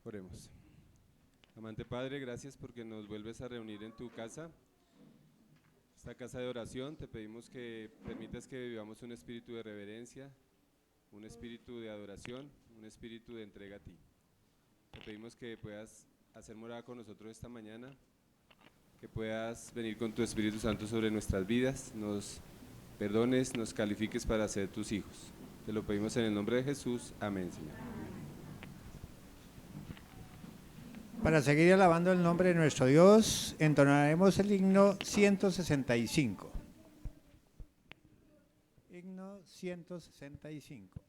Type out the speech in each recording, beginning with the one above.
Oremos. Amante Padre, gracias porque nos vuelves a reunir en tu casa, esta casa de oración. Te pedimos que permitas que vivamos un espíritu de reverencia, un espíritu de adoración, un espíritu de entrega a ti. Te pedimos que puedas hacer morada con nosotros esta mañana, que puedas venir con tu Espíritu Santo sobre nuestras vidas, nos perdones, nos califiques para ser tus hijos. Te lo pedimos en el nombre de Jesús. Amén, Señor. Para seguir alabando el nombre de nuestro Dios, entonaremos el himno 165. Himno 165.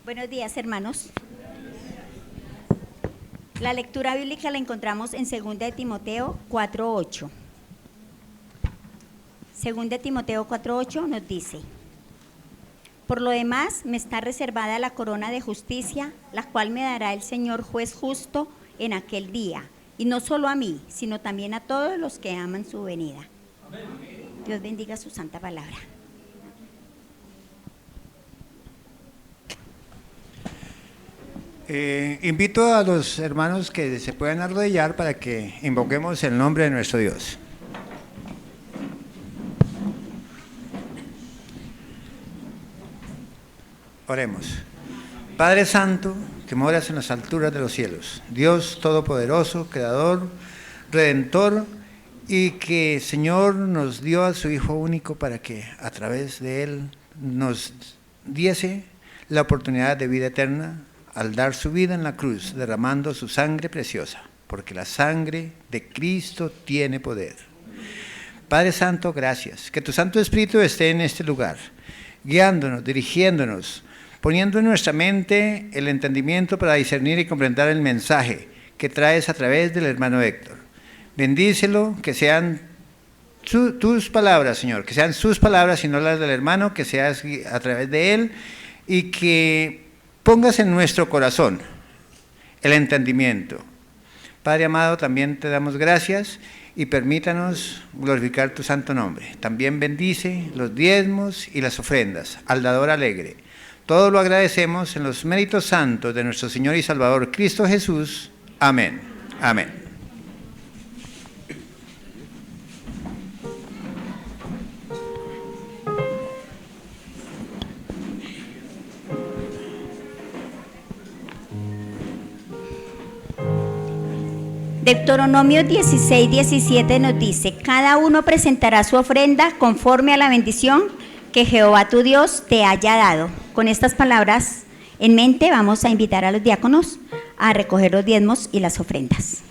Buenos días, hermanos. La lectura bíblica la encontramos en 2 de Timoteo 4:8. 2 de Timoteo 4:8 nos dice: por lo demás, me está reservada la corona de justicia, la cual me dará el Señor juez justo en aquel día, y no solo a mí, sino también a todos los que aman su venida. Amén. Dios bendiga su santa palabra. Invito a los hermanos que se puedan arrodillar para que invoquemos el nombre de nuestro Dios. Oremos. Padre Santo, que moras en las alturas de los cielos, Dios Todopoderoso, Creador, Redentor, y que, Señor, nos dio a su Hijo único para que a través de Él nos diese la oportunidad de vida eterna al dar su vida en la cruz, derramando su sangre preciosa, porque la sangre de Cristo tiene poder. Padre Santo, gracias. Que tu Santo Espíritu esté en este lugar, guiándonos, dirigiéndonos, poniendo en nuestra mente el entendimiento para discernir y comprender el mensaje que traes a través del hermano Héctor. Bendícelo, que sean tus palabras, Señor, que sean sus palabras y no las del hermano, que seas a través de él, y que pongas en nuestro corazón el entendimiento. Padre amado, también te damos gracias y permítanos glorificar tu santo nombre. También bendice los diezmos y las ofrendas al dador alegre. Todo lo agradecemos en los méritos santos de nuestro Señor y Salvador Cristo Jesús. Amén. Amén. Deuteronomio 16:17 nos dice: cada uno presentará su ofrenda conforme a la bendición que Jehová tu Dios te haya dado. Con estas palabras en mente vamos a invitar a los diáconos a recoger los diezmos y las ofrendas.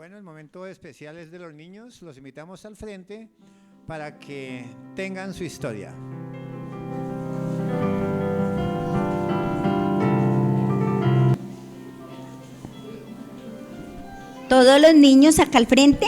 Bueno, el momento especial es de los niños. Los invitamos al frente para que tengan su historia. Todos los niños acá al frente.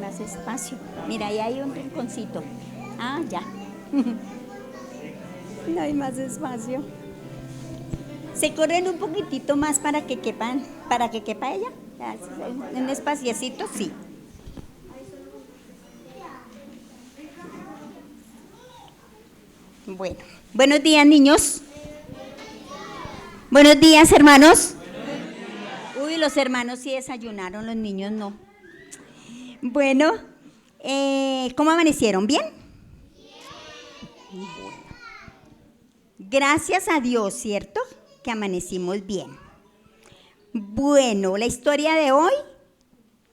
Más espacio. Mira, ahí hay un rinconcito. Ah, ya. No hay más espacio. Se corren un poquitito más para que quepa ella. Un espaciecito, sí. Bueno, buenos días, niños. Buenos días, hermanos. Uy, los hermanos sí desayunaron, los niños no. Bueno, ¿cómo amanecieron? ¿Bien? Bueno. Gracias a Dios, ¿cierto? Que amanecimos bien. Bueno, la historia de hoy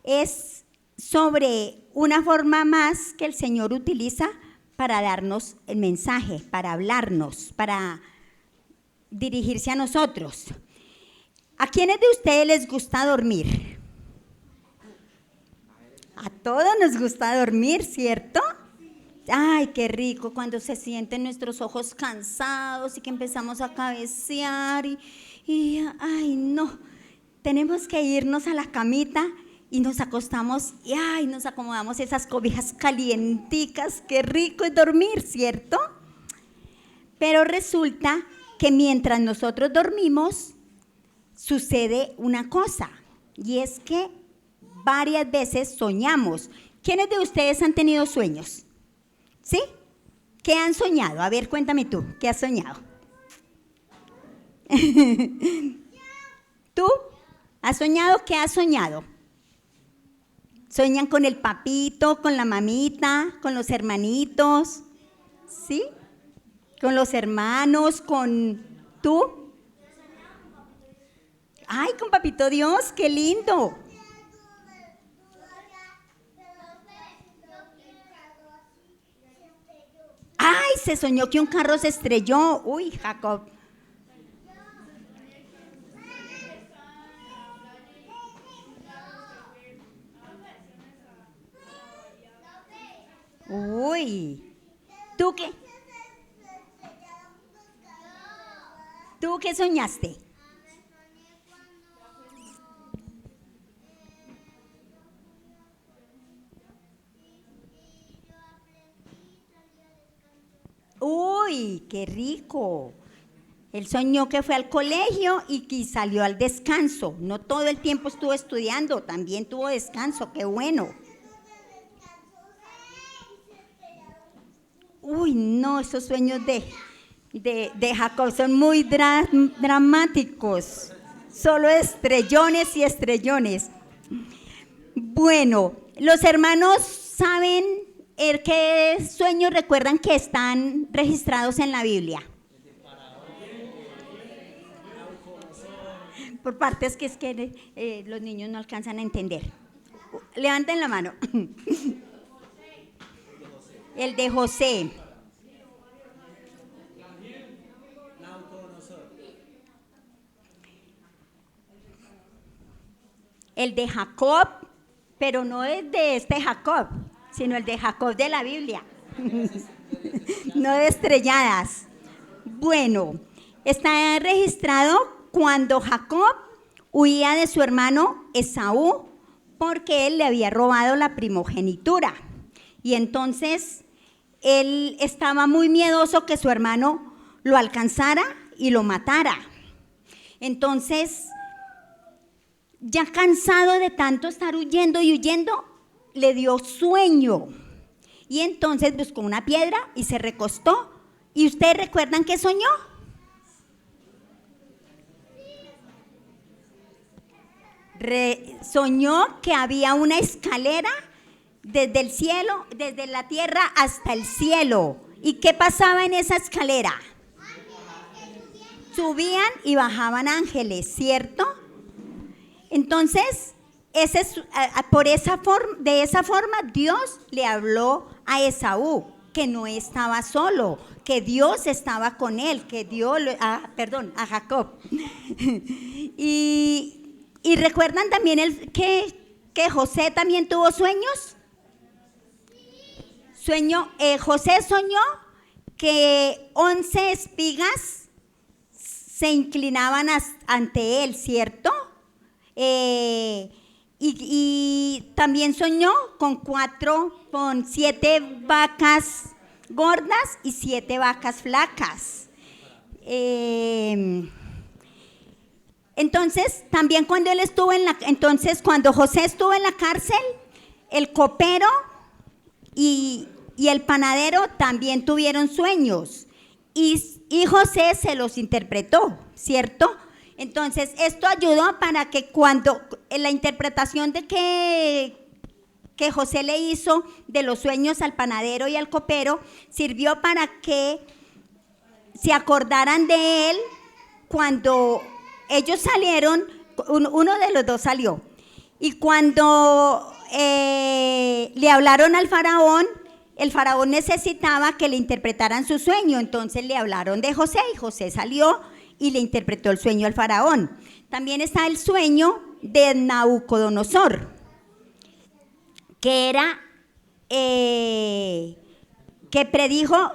es sobre una forma más que el Señor utiliza para darnos el mensaje, para hablarnos, para dirigirse a nosotros. ¿A quiénes de ustedes les gusta dormir? A todos nos gusta dormir, ¿cierto? Ay, qué rico cuando se sienten nuestros ojos cansados y que empezamos a cabecear y ay, no. Tenemos que irnos a la camita y nos acostamos y ay, nos acomodamos esas cobijas calienticas, qué rico es dormir, ¿cierto? Pero resulta que mientras nosotros dormimos, sucede una cosa, y es que varias veces soñamos. ¿Quiénes de ustedes han tenido sueños? ¿Sí? ¿Qué han soñado? A ver, cuéntame tú, ¿qué has soñado? ¿Tú? ¿Has soñado? ¿Qué has soñado? ¿Sueñan con el papito, con la mamita, con los hermanitos? ¿Sí? ¿Con los hermanos, con tú? ¡Ay, con Papito Dios! ¡Qué lindo! ¡Ay, se soñó que un carro se estrelló! ¡Uy, Jacob! ¡Uy! ¿Tú qué? ¿Tú qué soñaste? ¡Uy, qué rico! Él soñó que fue al colegio y que salió al descanso. No todo el tiempo estuvo estudiando, también tuvo descanso, qué bueno. Uy, no, esos sueños de Jacob son muy dramáticos. Solo estrellones y estrellones. Bueno, los hermanos saben qué sueños recuerdan que están registrados en la Biblia. Por partes que es que los niños no alcanzan a entender. Levanten la mano. El de José. El de Jacob, pero no es de este Jacob, sino el de Jacob de la Biblia. No de estrelladas. Bueno, está registrado cuando Jacob huía de su hermano Esaú porque él le había robado la primogenitura. Y entonces él estaba muy miedoso que su hermano lo alcanzara y lo matara. Entonces, ya cansado de tanto estar huyendo y huyendo, le dio sueño. Y entonces buscó una piedra y se recostó. ¿Y ustedes recuerdan qué soñó? Soñó que había una escalera desde el cielo, desde la tierra hasta el cielo. ¿Y qué pasaba en esa escalera? Subían y bajaban ángeles, ¿cierto? Entonces, de esa forma Dios le habló a Esaú, que no estaba solo, que Dios estaba con él, a Jacob. Y recuerdan también que José también tuvo sueños. José soñó que 11 espigas se inclinaban ante él, ¿cierto? Y también soñó con 7 vacas gordas y 7 vacas flacas. Entonces, también cuando cuando José estuvo en la cárcel, el copero y el panadero también tuvieron sueños y José se los interpretó, ¿cierto? Entonces, esto ayudó para que cuando en la interpretación de que José le hizo de los sueños al panadero y al copero, sirvió para que se acordaran de él cuando ellos salieron, uno de los dos salió, y cuando le hablaron al faraón, el faraón necesitaba que le interpretaran su sueño, entonces le hablaron de José y José salió y le interpretó el sueño al faraón. También está el sueño de Nabucodonosor, que era que predijo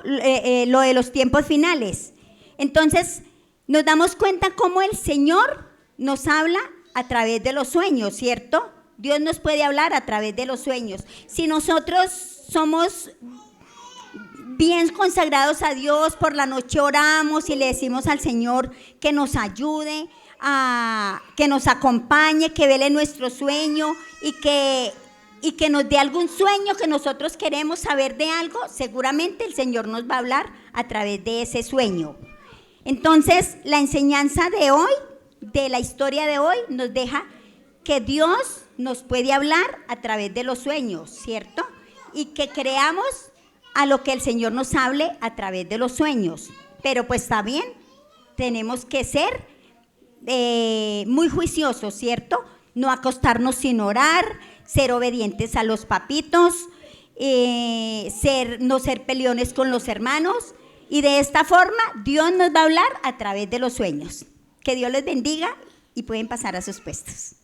lo de los tiempos finales. Entonces nos damos cuenta cómo el Señor nos habla a través de los sueños, ¿cierto? Dios nos puede hablar a través de los sueños. Si nosotros somos bien consagrados a Dios, por la noche oramos y le decimos al Señor que nos ayude, que nos acompañe, que vele nuestro sueño y que nos dé algún sueño que nosotros queremos saber de algo, seguramente el Señor nos va a hablar a través de ese sueño. Entonces, la enseñanza de hoy, de la historia de hoy, nos deja que Dios nos puede hablar a través de los sueños, ¿cierto? Y que creamos a lo que el Señor nos hable a través de los sueños. Pero pues está bien, tenemos que ser muy juiciosos, ¿cierto? No acostarnos sin orar, ser obedientes a los papitos, no ser peleones con los hermanos, y de esta forma Dios nos va a hablar a través de los sueños. Que Dios les bendiga y pueden pasar a sus puestos.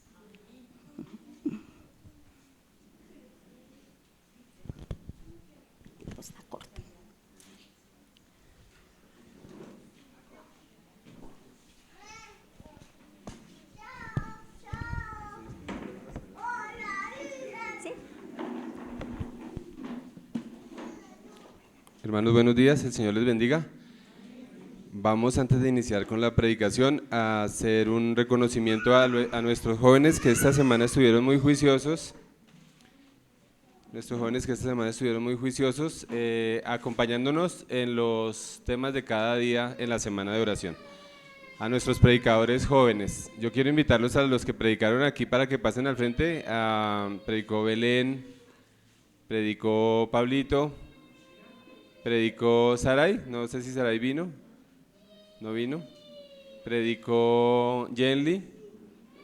Está corto. ¿Sí? Hermanos, buenos días, el Señor les bendiga. Vamos, antes de iniciar con la predicación, a hacer un reconocimiento a nuestros jóvenes que esta semana estuvieron muy juiciosos. Acompañándonos en los temas de cada día en la semana de oración. A nuestros predicadores jóvenes, yo quiero invitarlos a los que predicaron aquí para que pasen al frente. Predicó Belén, predicó Pablito, predicó Saray, no sé si Saray vino. ¿No vino? Predicó Jenly.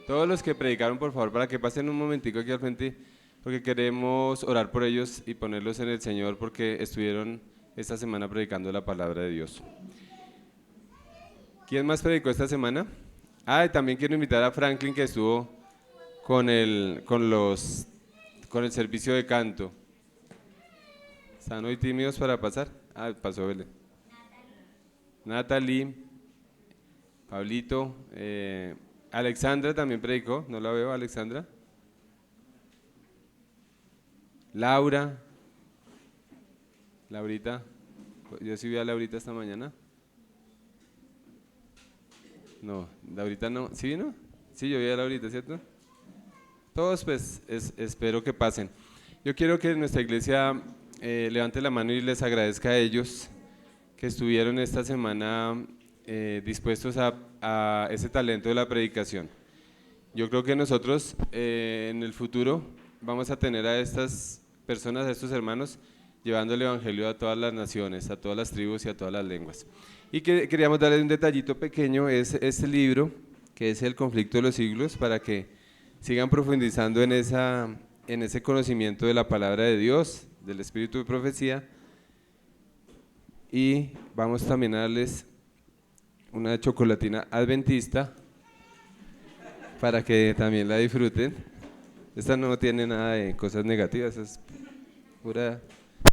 Todos los que predicaron, por favor, para que pasen un momentico aquí al frente, porque queremos orar por ellos y ponerlos en el Señor, porque estuvieron esta semana predicando la palabra de Dios. ¿Quién más predicó esta semana? Y también quiero invitar a Franklin, que estuvo con el servicio de canto. ¿Están hoy tímidos para pasar? Pasó Belén. Natalie, Pablito, Alexandra también predicó, no la veo, Alexandra. Laurita, yo sí vi a Laurita esta mañana. No, Laurita no, ¿sí vino? Sí, yo vi a Laurita, ¿cierto? Todos pues espero que pasen. Yo quiero que nuestra iglesia levante la mano y les agradezca a ellos que estuvieron esta semana dispuestos a ese talento de la predicación. Yo creo que nosotros en el futuro vamos a tener a estas personas, a estos hermanos, llevando el evangelio a todas las naciones, a todas las tribus y a todas las lenguas. Y queríamos darles un detallito pequeño, es este libro, que es El conflicto de los siglos, para que sigan profundizando en ese conocimiento de la palabra de Dios, del espíritu de profecía. Y vamos también a darles una chocolatina adventista para que también la disfruten. Esta no tiene nada de cosas negativas, es pura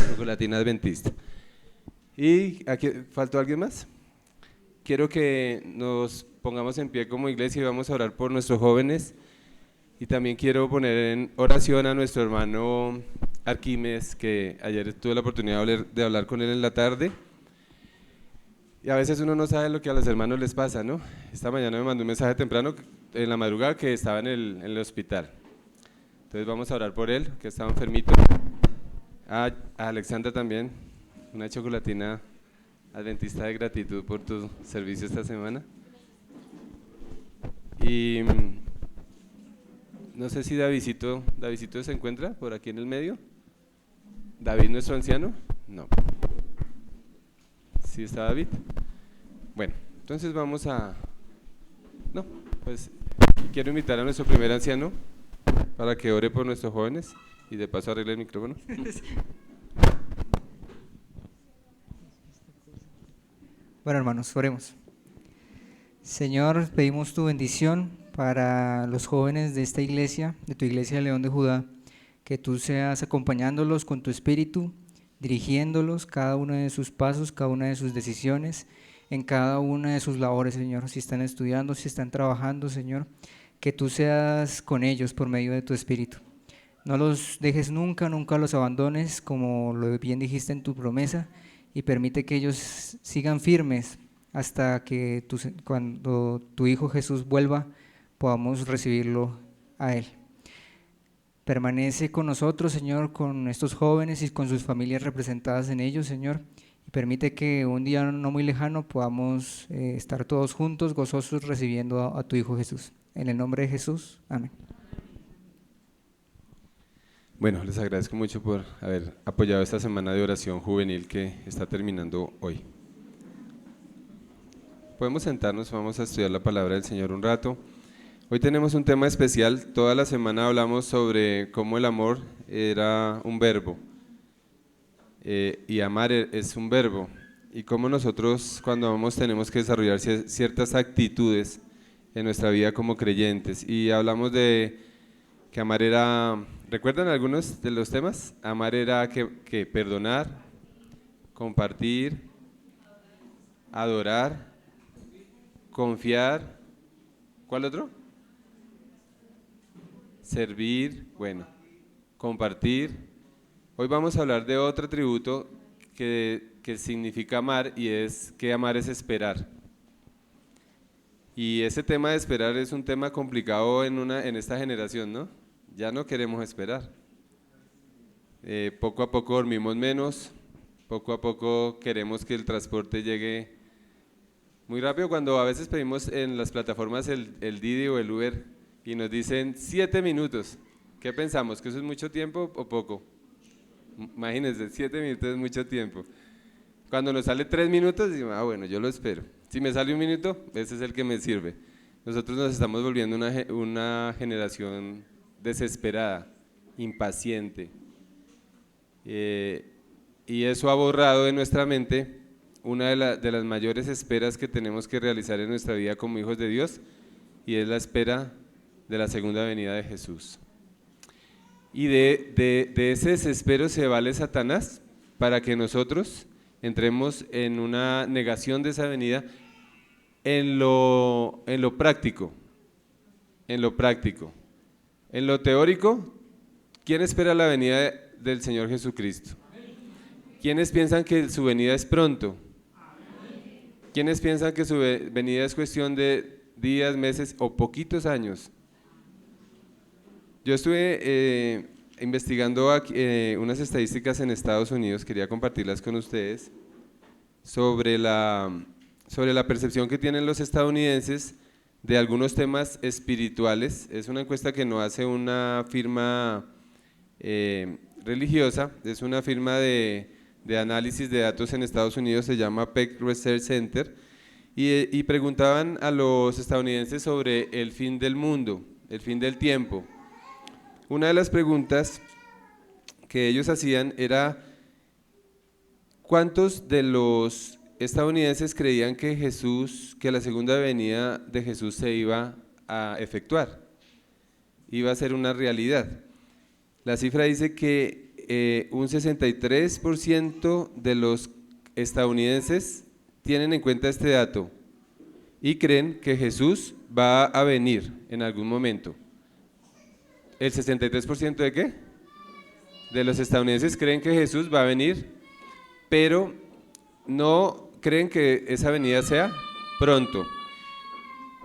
chocolatina adventista. ¿Y aquí faltó alguien más? quiero que nos pongamos en pie como iglesia y vamos a orar por nuestros jóvenes. Y también quiero poner en oración a nuestro hermano Arquímedes, que ayer tuve la oportunidad de hablar con él en la tarde. Y a veces uno no sabe lo que a los hermanos les pasa, ¿no? Esta mañana me mandó un mensaje temprano, en la madrugada, que estaba en el hospital. Entonces vamos a orar por él, que estaba enfermito. A Alexandra también, una chocolatina adventista de gratitud por tu servicio esta semana. Y no sé si Davidito se encuentra por aquí en el medio. ¿David, nuestro anciano? No. ¿Sí está David? Bueno, entonces vamos a... No, pues quiero invitar a nuestro primer anciano para que ore por nuestros jóvenes y de paso arregle el micrófono. Bueno, hermanos, oremos. Señor, pedimos tu bendición para los jóvenes de esta iglesia, de tu iglesia de León de Judá, que tú seas acompañándolos con tu espíritu, dirigiéndolos cada uno de sus pasos, cada una de sus decisiones, en cada una de sus labores, Señor. Si están estudiando, si están trabajando, Señor, que tú seas con ellos por medio de tu espíritu. No los dejes nunca, nunca los abandones, como lo bien dijiste en tu promesa, y permite que ellos sigan firmes hasta que cuando tu Hijo Jesús vuelva, podamos recibirlo a Él. Permanece con nosotros, Señor, con estos jóvenes y con sus familias representadas en ellos, Señor, y permite que un día no muy lejano podamos estar todos juntos, gozosos, recibiendo a tu Hijo Jesús. En el nombre de Jesús, amén. Bueno, les agradezco mucho por haber apoyado esta semana de oración juvenil que está terminando hoy. Podemos sentarnos, vamos a estudiar la palabra del Señor un rato. Hoy tenemos un tema especial. Toda la semana hablamos sobre cómo el amor era un verbo y amar es un verbo, y cómo nosotros cuando amamos tenemos que desarrollar ciertas actitudes en nuestra vida como creyentes. Y hablamos de que amar era, ¿recuerdan algunos de los temas? Amar era que perdonar, compartir, adorar, confiar, ¿cuál otro? Servir, bueno, compartir. Hoy vamos a hablar de otro atributo que significa amar, y es que amar es esperar. Y ese tema de esperar es un tema complicado en esta generación, ¿no? Ya no queremos esperar. Poco a poco dormimos menos, poco a poco queremos que el transporte llegue muy rápido. Cuando a veces pedimos en las plataformas el Didi o el Uber y nos dicen 7 minutos, ¿qué pensamos? ¿Que eso es mucho tiempo o poco? Imagínense, 7 minutos es mucho tiempo. Cuando nos sale 3 minutos, digo, bueno, yo lo espero. Si me sale 1 minuto, ese es el que me sirve. Nosotros nos estamos volviendo una generación desesperada, impaciente. Y eso ha borrado de nuestra mente una de las mayores esperas que tenemos que realizar en nuestra vida como hijos de Dios, y es la espera de la segunda venida de Jesús. Y de ese desespero se vale Satanás para que nosotros entremos en una negación de esa venida en lo práctico. En lo teórico, ¿quién espera la venida del Señor Jesucristo? ¿Quiénes piensan que su venida es pronto? ¿Quiénes piensan que su venida es cuestión de días, meses o poquitos años? Yo estuve investigando unas estadísticas en Estados Unidos, quería compartirlas con ustedes, sobre la percepción que tienen los estadounidenses de algunos temas espirituales. Es una encuesta que no hace una firma religiosa, es una firma de análisis de datos en Estados Unidos, se llama Pew Research Center, y preguntaban a los estadounidenses sobre el fin del mundo, el fin del tiempo. Una de las preguntas que ellos hacían era: ¿cuántos de los estadounidenses creían que la segunda venida de Jesús se iba a efectuar, iba a ser una realidad? La cifra dice que un 63% de los estadounidenses tienen en cuenta este dato, y creen que Jesús va a venir en algún momento. ¿El 63% de qué? De los estadounidenses creen que Jesús va a venir, pero no creen que esa venida sea pronto.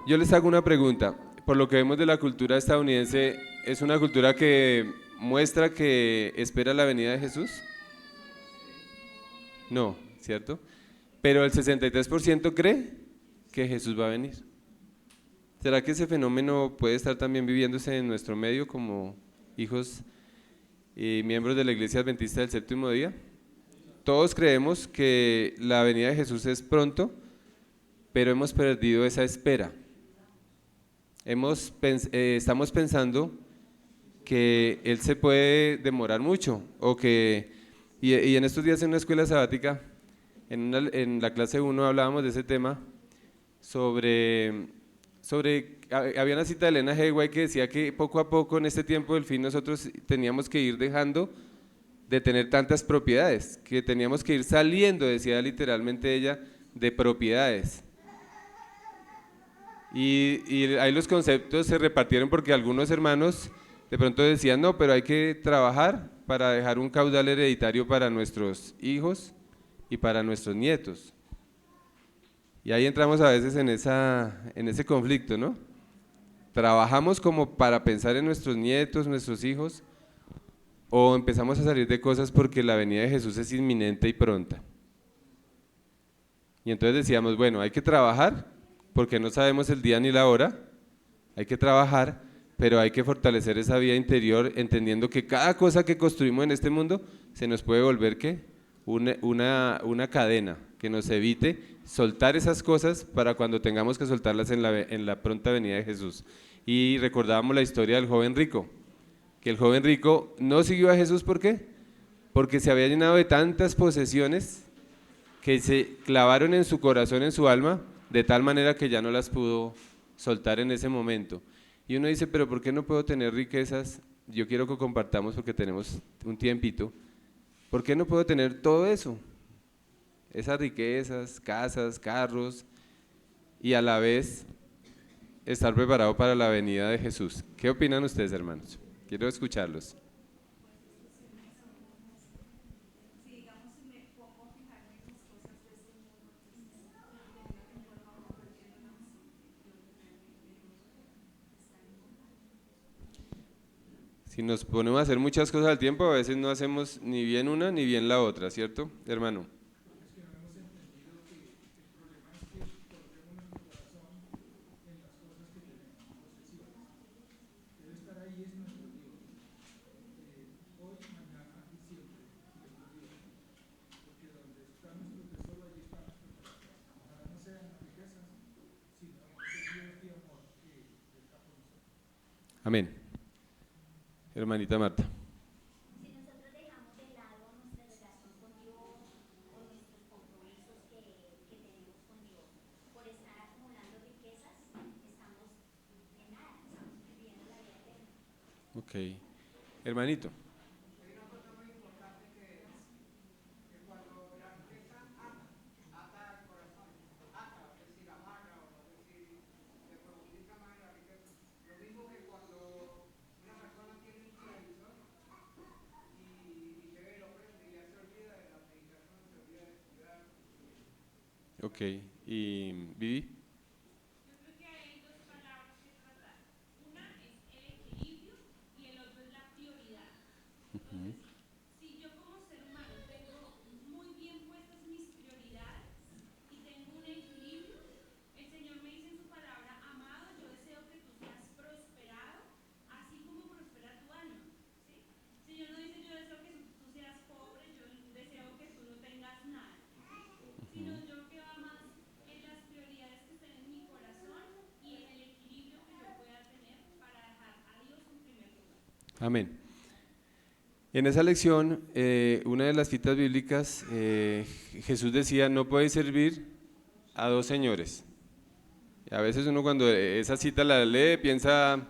Yo les hago una pregunta. Por lo que vemos de la cultura estadounidense, ¿es una cultura que muestra que espera la venida de Jesús? No, ¿cierto? Pero el 63% cree que Jesús va a venir. ¿Será que ese fenómeno puede estar también viviéndose en nuestro medio como hijos y miembros de la Iglesia Adventista del Séptimo Día? Todos creemos que la venida de Jesús es pronto, pero hemos perdido esa espera. Estamos pensando que Él se puede demorar mucho, y en estos días en una escuela sabática, en la clase 1 hablábamos de ese tema, había una cita de Elena G. White que decía que poco a poco en este tiempo del fin nosotros teníamos que ir dejando de tener tantas propiedades, que teníamos que ir saliendo, decía literalmente ella, de propiedades. Y ahí los conceptos se repartieron porque algunos hermanos de pronto decían, no, pero hay que trabajar para dejar un caudal hereditario para nuestros hijos y para nuestros nietos. Y ahí entramos a veces en ese conflicto, ¿no? Trabajamos como para pensar en nuestros nietos, nuestros hijos, o empezamos a salir de cosas porque la venida de Jesús es inminente y pronta. Y entonces decíamos, bueno, hay que trabajar porque no sabemos el día ni la hora, hay que trabajar, pero hay que fortalecer esa vida interior entendiendo que cada cosa que construimos en este mundo se nos puede volver ¿qué? Una cadena que nos evite soltar esas cosas para cuando tengamos que soltarlas en la pronta venida de Jesús. Y recordábamos la historia del joven rico, que el joven rico no siguió a Jesús, ¿por qué? Porque se había llenado de tantas posesiones que se clavaron en su corazón, en su alma, de tal manera que ya no las pudo soltar en ese momento. Y uno dice, pero ¿por qué no puedo tener riquezas? Yo quiero que compartamos porque tenemos un tiempito. ¿Por qué no puedo tener todo eso? Esas riquezas, casas, carros, y a la vez estar preparado para la venida de Jesús. ¿Qué opinan ustedes, hermanos? Quiero escucharlos. Si nos ponemos a hacer muchas cosas al tiempo, a veces no hacemos ni bien una ni bien la otra, ¿cierto, hermano? Amén. Hermanita Marta. Si nosotros dejamos de lado nuestra relación con Dios o nuestros compromisos que tenemos con Dios por estar acumulando riquezas, estamos en nada, estamos viviendo la vida eterna. Ok. Hermanito. Ok, ¿y Vivi? Yo creo que hay dos palabras que tratar. Una es el equilibrio y el otro es la prioridad. Entonces, si yo como ser humano tengo muy bien puestas mis prioridades y tengo un equilibrio, el Señor me dice en su palabra, amado, yo deseo que tú seas prosperado, así como prospera tu alma. ¿Sí? El Señor no dice, yo deseo que tú seas pobre, yo deseo que tú no tengas nada, sino yo que va más en las prioridades que estén en mi corazón y en el equilibrio que yo pueda tener para dejar a Dios en primer lugar. Amén. En esa lección, una de las citas bíblicas, Jesús decía, no podéis servir a dos señores. Y a veces uno cuando esa cita la lee piensa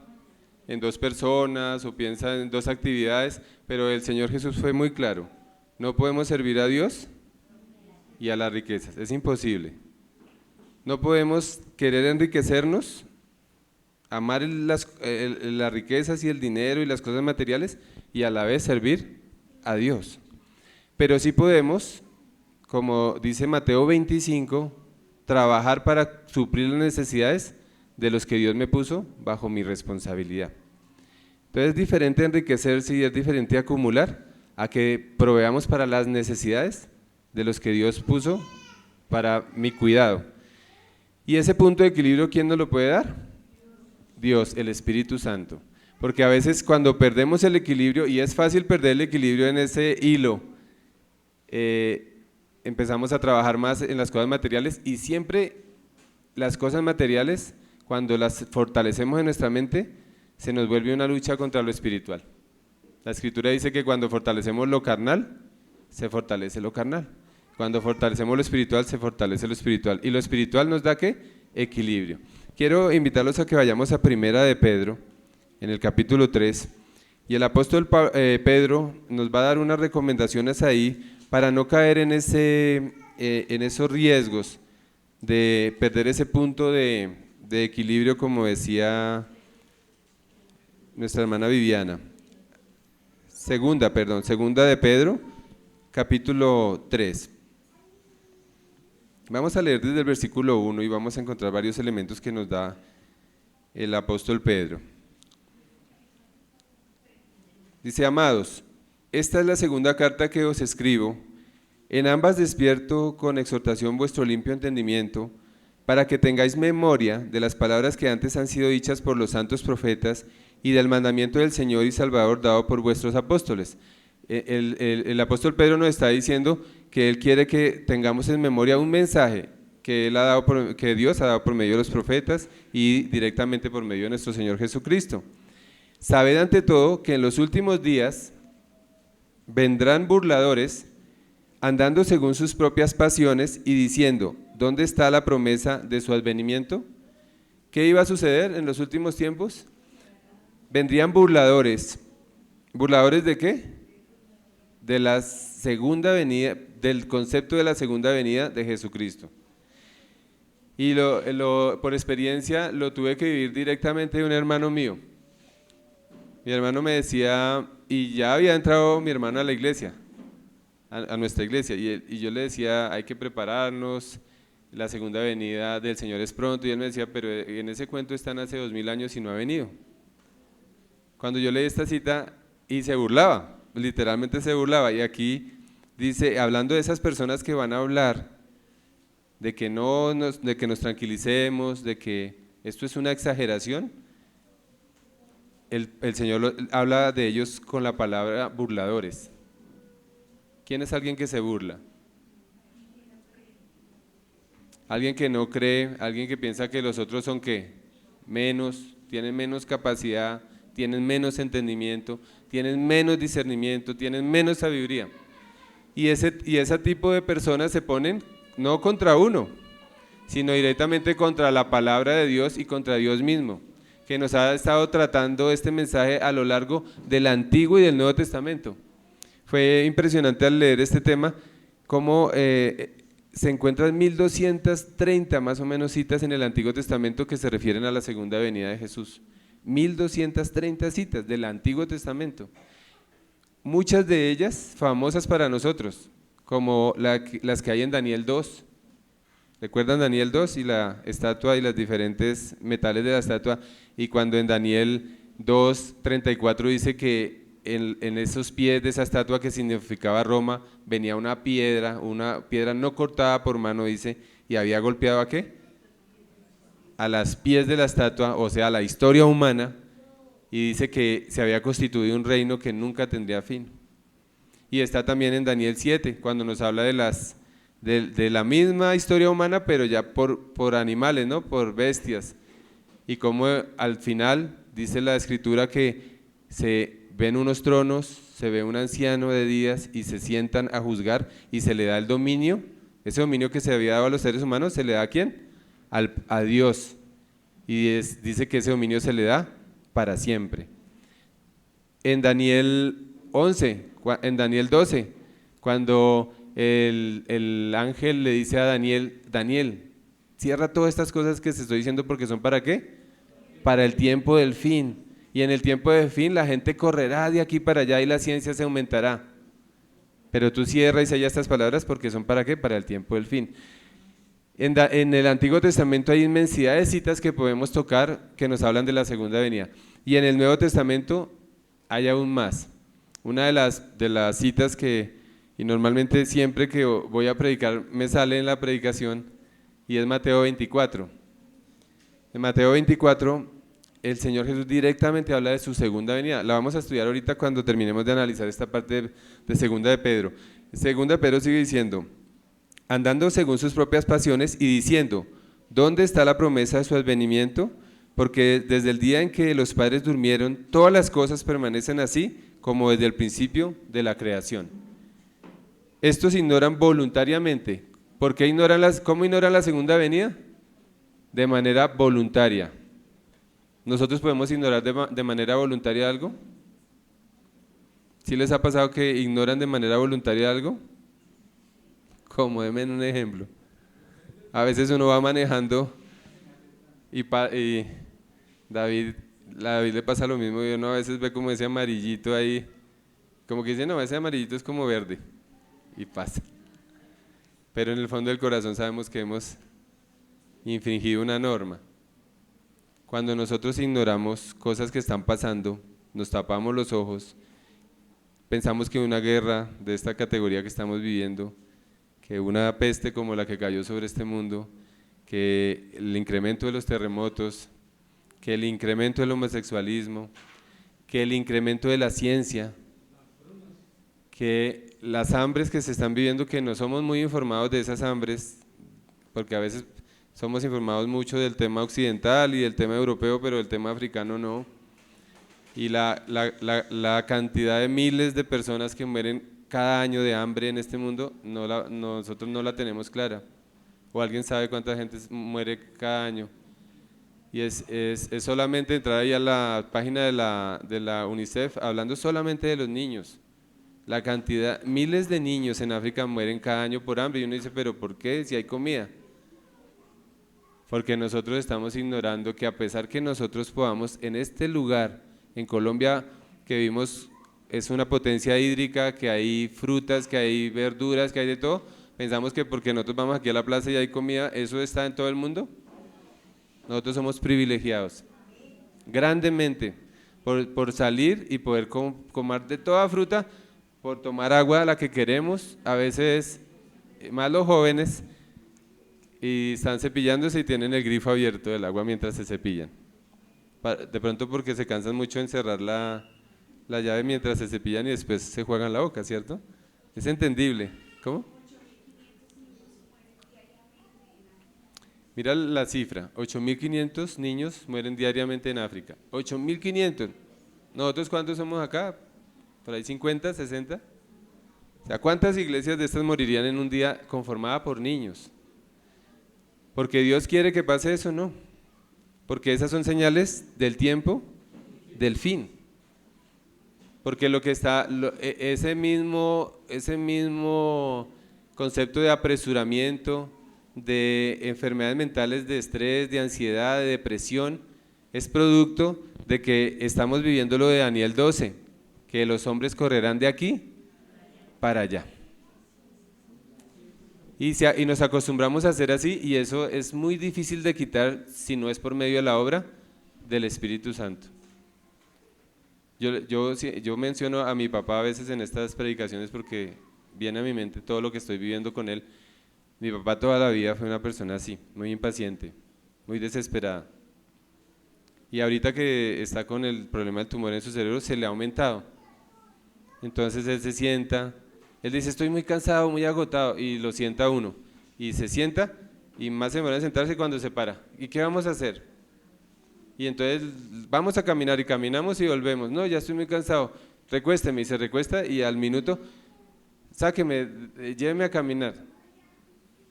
en dos personas o piensa en dos actividades, pero el Señor Jesús fue muy claro, no podemos servir a Dios y a las riquezas, es imposible. No podemos querer enriquecernos, amar las riquezas y el dinero y las cosas materiales y a la vez servir a Dios. Pero sí podemos, como dice Mateo 25, trabajar para suplir las necesidades de los que Dios me puso bajo mi responsabilidad. Entonces es diferente enriquecerse y es diferente acumular a que proveamos para las necesidades de los que Dios puso para mi cuidado. Y ese punto de equilibrio, ¿quién nos lo puede dar? Dios, el Espíritu Santo. Porque a veces cuando perdemos el equilibrio, y es fácil perder el equilibrio en ese hilo, empezamos a trabajar más en las cosas materiales y siempre las cosas materiales, cuando las fortalecemos en nuestra mente, se nos vuelve una lucha contra lo espiritual. La Escritura dice que cuando fortalecemos lo carnal, se fortalece lo carnal. Cuando fortalecemos lo espiritual, se fortalece lo espiritual. Y lo espiritual nos da ¿qué? Equilibrio. Quiero invitarlos a que vayamos a Primera de Pedro, en el capítulo 3, y el apóstol Pedro nos va a dar unas recomendaciones ahí para no caer en esos riesgos de perder ese punto de equilibrio, como decía nuestra hermana Viviana. Segunda de Pedro, capítulo 3. Vamos a leer desde el versículo 1 y vamos a encontrar varios elementos que nos da el apóstol Pedro. Dice: amados, esta es la segunda carta que os escribo, en ambas despierto con exhortación vuestro limpio entendimiento, para que tengáis memoria de las palabras que antes han sido dichas por los santos profetas y del mandamiento del Señor y Salvador dado por vuestros apóstoles. El apóstol Pedro nos está diciendo que él quiere que tengamos en memoria un mensaje que que Dios ha dado por medio de los profetas y directamente por medio de nuestro Señor Jesucristo. Sabed ante todo que en los últimos días vendrán burladores, andando según sus propias pasiones y diciendo: ¿dónde está la promesa de su advenimiento? ¿Qué iba a suceder en los últimos tiempos? Vendrían burladores. ¿Burladores de qué? De la segunda venida, del concepto de la segunda venida de Jesucristo. Y por experiencia lo tuve que vivir directamente de un hermano mío. Mi hermano me decía, y ya había entrado mi hermano a la iglesia, a nuestra iglesia, y yo le decía: hay que prepararnos, la segunda venida del Señor es pronto, y él me decía: pero en ese cuento están hace 2000 años y no ha venido. Cuando yo leí esta cita, y se burlaba, literalmente se burlaba, y aquí dice, hablando de esas personas que van a hablar de que nos tranquilicemos, de que esto es una exageración, el Señor habla de ellos con la palabra burladores. ¿Quién es alguien que se burla? Alguien que no cree, alguien que piensa que los otros son ¿qué? Menos, tienen menos capacidad, tienen menos entendimiento, tienen menos discernimiento, tienen menos sabiduría. Y ese tipo de personas se ponen no contra uno, sino directamente contra la palabra de Dios y contra Dios mismo, que nos ha estado tratando este mensaje a lo largo del Antiguo y del Nuevo Testamento. Fue impresionante al leer este tema, cómo se encuentran 1230 más o menos citas en el Antiguo Testamento que se refieren a la segunda venida de Jesús. 1230 citas del Antiguo Testamento. Muchas de ellas famosas para nosotros, como las que hay en Daniel 2. ¿Recuerdan Daniel 2 y la estatua y los diferentes metales de la estatua? Y cuando en Daniel 2:34 dice que en esos pies de esa estatua que significaba Roma, venía una piedra no cortada por mano, dice, y había golpeado ¿a qué? A las pies de la estatua, o sea, a la historia humana, y dice que se había constituido un reino que nunca tendría fin. Y está también en Daniel 7, cuando nos habla de la misma historia humana, pero ya por animales, ¿no? Por bestias. Y como al final dice la Escritura que se ven unos tronos, se ve un anciano de días y se sientan a juzgar y se le da el dominio, ese dominio que se había dado a los seres humanos, ¿se le da a quién? A Dios. Y dice que ese dominio se le da para siempre. En Daniel 12, cuando el ángel le dice a Daniel: Daniel, Cierra todas estas cosas que te estoy diciendo porque son ¿para qué? Para el tiempo del fin. Y en el tiempo del fin la gente correrá de aquí para allá y la ciencia se aumentará. Pero tú cierra y sella estas palabras porque son ¿para qué? Para el tiempo del fin. En el Antiguo Testamento hay inmensidad de citas que podemos tocar que nos hablan de la segunda venida. Y en el Nuevo Testamento hay aún más. Una de las citas que, y normalmente siempre que voy a predicar me sale en la predicación, y es Mateo 24. En Mateo 24, el Señor Jesús directamente habla de su segunda venida. La vamos a estudiar ahorita cuando terminemos de analizar esta parte de segunda de Pedro. Segunda de Pedro sigue diciendo, andando según sus propias pasiones y diciendo, ¿dónde está la promesa de su advenimiento? Porque desde el día en que los padres durmieron, todas las cosas permanecen así como desde el principio de la creación. Estos ignoran voluntariamente. ¿Por qué cómo ignoran la segunda venida? De manera voluntaria. ¿Nosotros podemos ignorar de manera voluntaria algo? ¿Sí les ha pasado que ignoran de manera voluntaria algo? ¿Cómo? Denme un ejemplo. A veces uno va manejando y David le pasa lo mismo y uno a veces ve como ese amarillito ahí, como que dice, no, ese amarillito es como verde y pasa. Pero en el fondo del corazón sabemos que hemos infringido una norma. Cuando nosotros ignoramos cosas que están pasando, nos tapamos los ojos, pensamos que una guerra de esta categoría que estamos viviendo, que una peste como la que cayó sobre este mundo, que el incremento de los terremotos, que el incremento del homosexualismo, que el incremento de la ciencia, que las hambres que se están viviendo, que no somos muy informados de esas hambres, porque a veces somos informados mucho del tema occidental y del tema europeo, pero del tema africano no. Y la cantidad de miles de personas que mueren cada año de hambre en este mundo, nosotros no la tenemos clara. O alguien sabe cuánta gente muere cada año. Y es solamente entrar ahí a la página de la UNICEF, hablando solamente de los niños. La cantidad, miles de niños en África mueren cada año por hambre. Y uno dice, ¿pero por qué? Si hay comida. Porque nosotros estamos ignorando que a pesar que nosotros podamos en este lugar, en Colombia, que vivimos, es una potencia hídrica, que hay frutas, que hay verduras, que hay de todo, pensamos que porque nosotros vamos aquí a la plaza y hay comida, ¿eso está en todo el mundo? Nosotros somos privilegiados, grandemente, por salir y poder comer de toda fruta, por tomar agua la que queremos, a veces más los jóvenes, y están cepillándose y tienen el grifo abierto del agua mientras se cepillan. De pronto porque se cansan mucho de encerrar la llave mientras se cepillan y después se juegan la boca, ¿cierto? Es entendible. ¿Cómo? Mira la cifra, 8.500 niños mueren diariamente en África. 8.500. ¿Nosotros cuántos somos acá? ¿Por ahí 50, 60? O sea, ¿cuántas iglesias de estas morirían en un día conformadas por niños? ¿Porque Dios quiere que pase eso? No. Porque esas son señales del tiempo, del fin. Porque lo que está, ese mismo concepto de apresuramiento, de enfermedades mentales, de estrés, de ansiedad, de depresión, es producto de que estamos viviendo lo de Daniel 12, que los hombres correrán de aquí para allá. Y nos acostumbramos a hacer así, y eso es muy difícil de quitar si no es por medio de la obra del Espíritu Santo. Yo menciono a mi papá a veces en estas predicaciones porque viene a mi mente todo lo que estoy viviendo con él. Mi papá toda la vida fue una persona así, muy impaciente, muy desesperada. Y ahorita que está con el problema del tumor en su cerebro, se le ha aumentado. Entonces él se sienta, él dice, estoy muy cansado, muy agotado, y lo sienta uno. Y se sienta, y más se demora en sentarse cuando se para. ¿Y qué vamos a hacer? Y entonces vamos a caminar, y caminamos y volvemos. No, ya estoy muy cansado, recuésteme, y se recuesta, y al minuto, sáqueme, lléveme a caminar.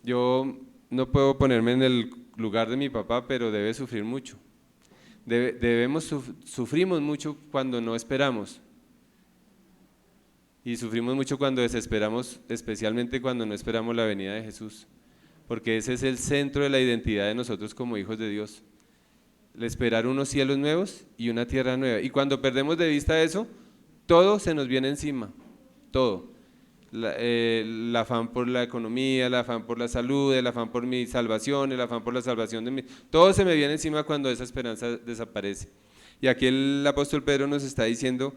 Yo no puedo ponerme en el lugar de mi papá, pero debe sufrir mucho. Sufrimos mucho cuando no esperamos. Y sufrimos mucho cuando desesperamos, especialmente cuando no esperamos la venida de Jesús. porque ese es el centro de la identidad de nosotros como hijos de Dios. El esperar unos cielos nuevos y una tierra nueva. Y cuando perdemos de vista eso, todo se nos viene encima, todo. El afán por la economía, el afán por la salud, el afán por mi salvación, el afán por la salvación de mi... Todo se me viene encima cuando esa esperanza desaparece. Y aquí el apóstol Pedro nos está diciendo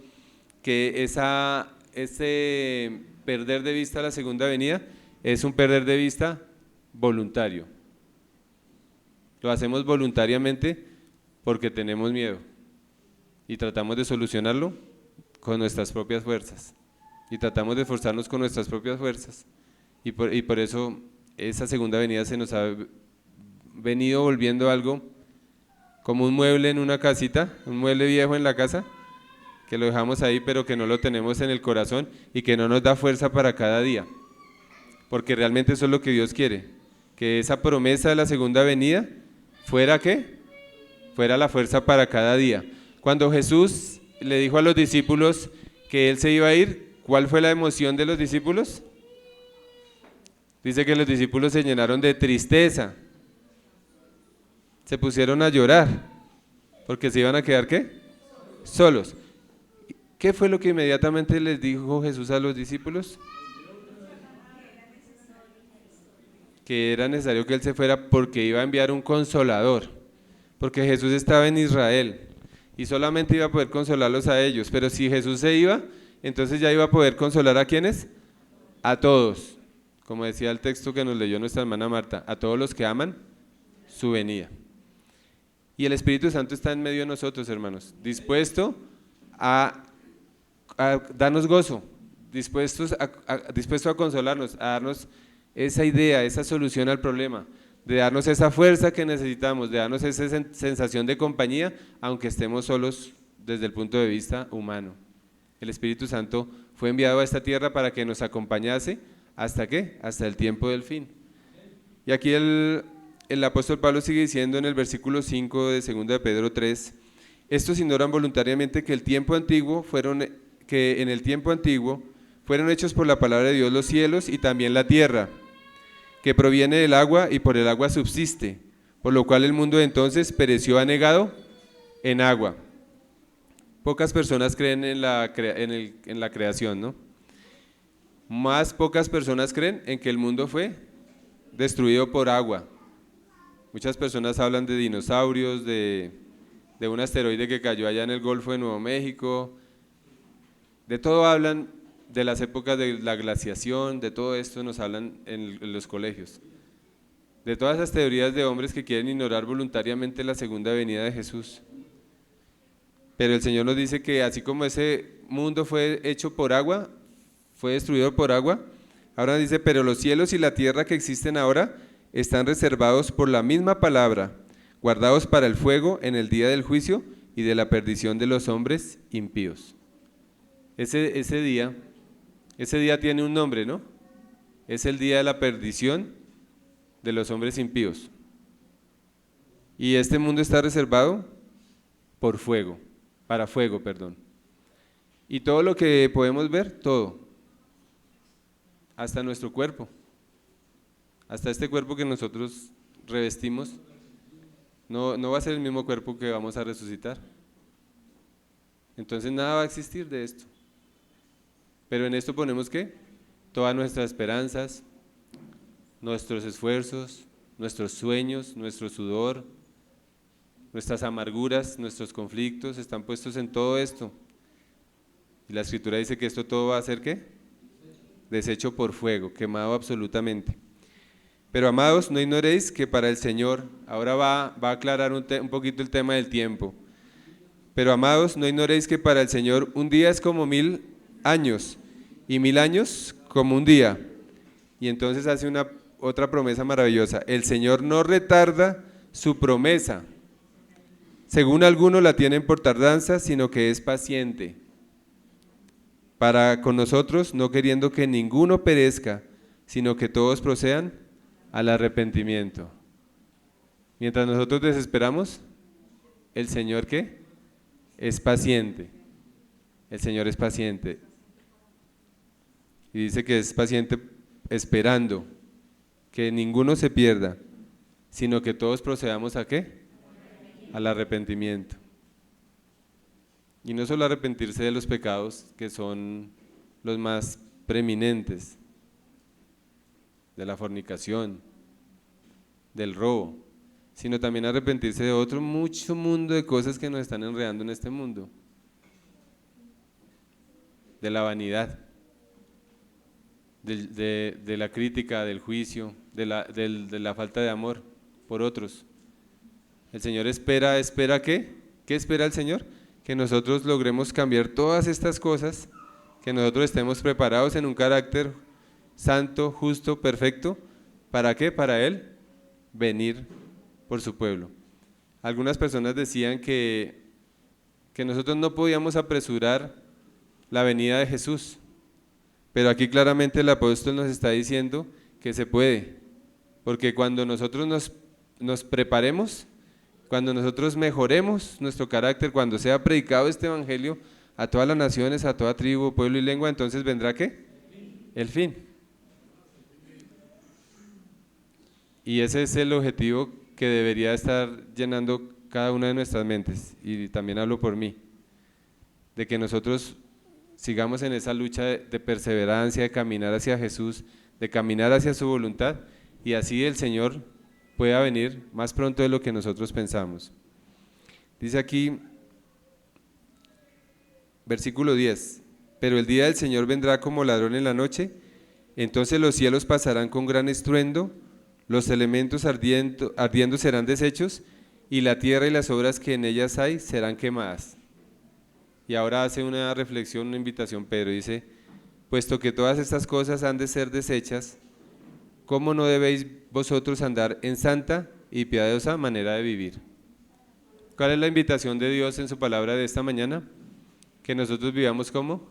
que ese perder de vista la segunda venida es un perder de vista voluntario. Lo hacemos voluntariamente porque tenemos miedo y tratamos de solucionarlo con nuestras propias fuerzas y tratamos de esforzarnos con nuestras propias fuerzas y por eso esa segunda venida se nos ha venido volviendo algo como un mueble en una casita, un mueble viejo en la casa, que lo dejamos ahí pero que no lo tenemos en el corazón y que no nos da fuerza para cada día, porque realmente eso es lo que Dios quiere, que esa promesa de la segunda venida fuera ¿qué? Fuera la fuerza para cada día. Cuando Jesús le dijo a los discípulos que Él se iba a ir, ¿cuál fue la emoción de los discípulos? Dice que los discípulos se llenaron de tristeza, se pusieron a llorar, porque se iban a quedar ¿qué? Solos. ¿Qué fue lo que inmediatamente les dijo Jesús a los discípulos? Que era necesario que Él se fuera porque iba a enviar un consolador, porque Jesús estaba en Israel y solamente iba a poder consolarlos a ellos, pero si Jesús se iba, entonces ya iba a poder consolar ¿a quiénes? A todos, como decía el texto que nos leyó nuestra hermana Marta, a todos los que aman su venida. Y el Espíritu Santo está en medio de nosotros, hermanos, dispuesto a darnos gozo, dispuesto a consolarnos, a darnos esa idea, esa solución al problema, de darnos esa fuerza que necesitamos, de darnos esa sensación de compañía, aunque estemos solos desde el punto de vista humano. El Espíritu Santo fue enviado a esta tierra para que nos acompañase, ¿hasta qué? Hasta el tiempo del fin. Y aquí el apóstol Pablo sigue diciendo en el versículo 5 de 2 de Pedro 3, estos ignoran voluntariamente que en el tiempo antiguo fueron hechos por la palabra de Dios los cielos y también la tierra, que proviene del agua y por el agua subsiste, por lo cual el mundo de entonces pereció anegado en agua. Pocas personas creen en la creación, ¿no? Más pocas personas creen en que el mundo fue destruido por agua. Muchas personas hablan de dinosaurios, de un asteroide que cayó allá en el Golfo de Nuevo México, de todo hablan, de las épocas de la glaciación, de todo esto nos hablan en los colegios. De todas esas teorías de hombres que quieren ignorar voluntariamente la segunda venida de Jesús. Pero el Señor nos dice que así como ese mundo fue hecho por agua, fue destruido por agua, ahora dice, pero los cielos y la tierra que existen ahora están reservados por la misma palabra, guardados para el fuego en el día del juicio y de la perdición de los hombres impíos. Ese día tiene un nombre, ¿no? Es el día de la perdición de los hombres impíos. Y este mundo está reservado para fuego. Y todo lo que podemos ver, todo, hasta nuestro cuerpo, hasta este cuerpo que nosotros revestimos, no va a ser el mismo cuerpo que vamos a resucitar. Entonces nada va a existir de esto. Pero en esto ponemos ¿qué? Todas nuestras esperanzas, nuestros esfuerzos, nuestros sueños, nuestro sudor, nuestras amarguras, nuestros conflictos están puestos en todo esto. Y la Escritura dice que esto todo va a ser ¿qué? Deshecho por fuego, quemado absolutamente. Pero amados, no ignoréis que para el Señor, ahora va a aclarar un poquito el tema del tiempo. Pero amados, no ignoréis que para el Señor un día es como 1000 años y 1000 años como un día. Y entonces hace otra promesa maravillosa. El Señor no retarda su promesa, según algunos la tienen por tardanza, sino que es paciente para con nosotros, no queriendo que ninguno perezca, sino que todos procedan al arrepentimiento. Mientras nosotros desesperamos, el Señor ¿qué? Es paciente. El Señor es paciente. Y dice que es paciente esperando que ninguno se pierda, sino que todos procedamos ¿a qué? Al arrepentimiento. Y no solo arrepentirse de los pecados que son los más preeminentes, de la fornicación, del robo, sino también arrepentirse de otro mucho mundo de cosas que nos están enredando en este mundo, de la vanidad, de la crítica, del juicio, de la falta de amor por otros. El Señor espera ¿qué? ¿Qué espera el Señor? Que nosotros logremos cambiar todas estas cosas, que nosotros estemos preparados en un carácter santo, justo, perfecto. ¿Para qué? Para Él venir por su pueblo. Algunas personas decían que nosotros no podíamos apresurar la venida de Jesús, pero aquí claramente el apóstol nos está diciendo que se puede, porque cuando nosotros nos preparemos, cuando nosotros mejoremos nuestro carácter, cuando sea predicado este evangelio a todas las naciones, a toda tribu, pueblo y lengua, entonces vendrá ¿qué? El fin. Y ese es el objetivo que debería estar llenando cada una de nuestras mentes, y también hablo por mí, de que nosotros sigamos en esa lucha de perseverancia, de caminar hacia Jesús, de caminar hacia su voluntad, y así el Señor pueda venir más pronto de lo que nosotros pensamos. Dice aquí, versículo 10, pero el día del Señor vendrá como ladrón en la noche, entonces los cielos pasarán con gran estruendo, los elementos ardiendo serán deshechos, y la tierra y las obras que en ellas hay serán quemadas. Y ahora hace una reflexión, una invitación Pedro, dice, puesto que todas estas cosas han de ser deshechas, ¿cómo no debéis vosotros andar en santa y piadosa manera de vivir? ¿Cuál es la invitación de Dios en su palabra de esta mañana? Que nosotros vivamos ¿cómo?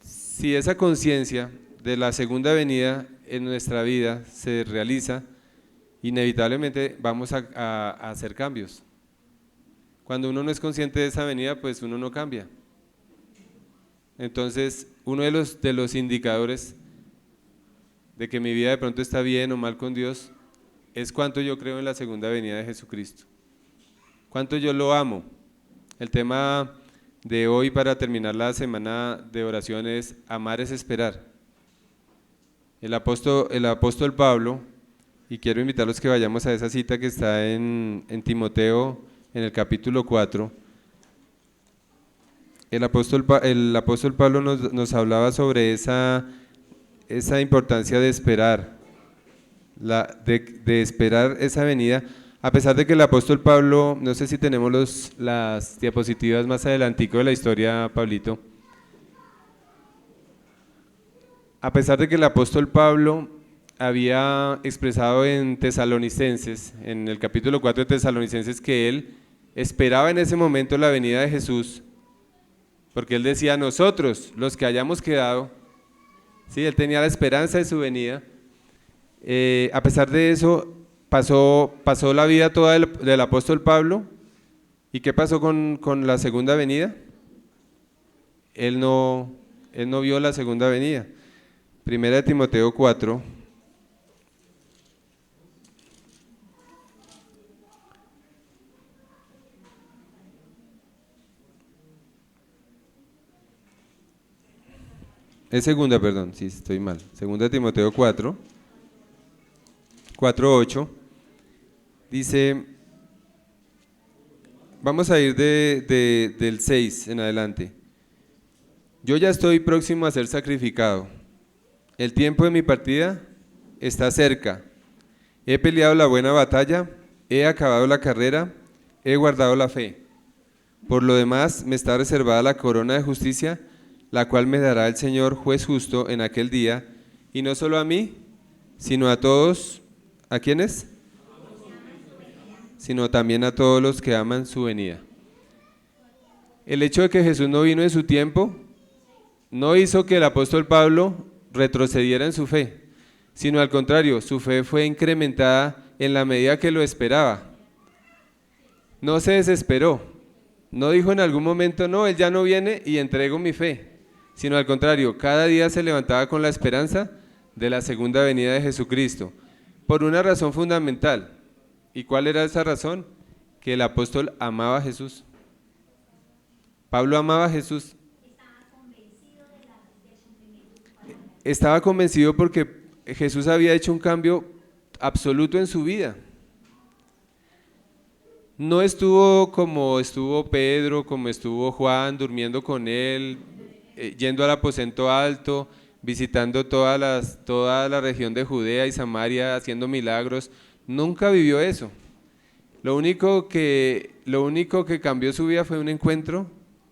Si esa conciencia de la segunda venida en nuestra vida se realiza, inevitablemente vamos a hacer cambios. Cuando uno no es consciente de esa venida, pues uno no cambia. Entonces, uno de los indicadores de que mi vida de pronto está bien o mal con Dios es cuánto yo creo en la segunda venida de Jesucristo, cuánto yo lo amo. El tema de hoy para terminar la semana de oración es amar es esperar. El apóstol Pablo, y quiero invitarlos que vayamos a esa cita que está en Timoteo, en el capítulo 4, el apóstol Pablo nos hablaba sobre esa importancia de esperar, de esperar esa venida, a pesar de que el apóstol Pablo, no sé si tenemos las diapositivas más adelantico de la historia, Pablito, a pesar de que el apóstol Pablo había expresado en Tesalonicenses, en el capítulo 4 de Tesalonicenses, que él esperaba en ese momento la venida de Jesús, porque él decía, nosotros, los que hayamos quedado, ¿sí? Él tenía la esperanza de su venida. A pesar de eso, pasó la vida toda del apóstol Pablo. ¿Y qué pasó con la segunda venida? Él no vio la segunda venida. Primera de Timoteo 4. Es segunda, perdón, sí, estoy mal. Segunda de Timoteo 4, 4:8. Dice, vamos a ir del 6 en adelante. Yo ya estoy próximo a ser sacrificado. El tiempo de mi partida está cerca. He peleado la buena batalla, he acabado la carrera, he guardado la fe. Por lo demás, me está reservada la corona de justicia, la cual me dará el Señor juez justo en aquel día, y no solo a mí, sino a todos, ¿a quiénes? Sino también a todos los que aman su venida. El hecho de que Jesús no vino en su tiempo, no hizo que el apóstol Pablo retrocediera en su fe, sino al contrario, su fe fue incrementada en la medida que lo esperaba. No se desesperó, no dijo en algún momento, no, él ya no viene y entrego mi fe. sino al contrario, cada día se levantaba con la esperanza de la segunda venida de Jesucristo, por una razón fundamental. ¿Y cuál era esa razón? Que el apóstol amaba a Jesús. Pablo amaba a Jesús. Estaba convencido porque Jesús había hecho un cambio absoluto en su vida. No estuvo como estuvo Pedro, como estuvo Juan, durmiendo con él, yendo al aposento alto, visitando toda la región de Judea y Samaria, haciendo milagros. Nunca vivió eso. Lo único que cambió su vida fue un encuentro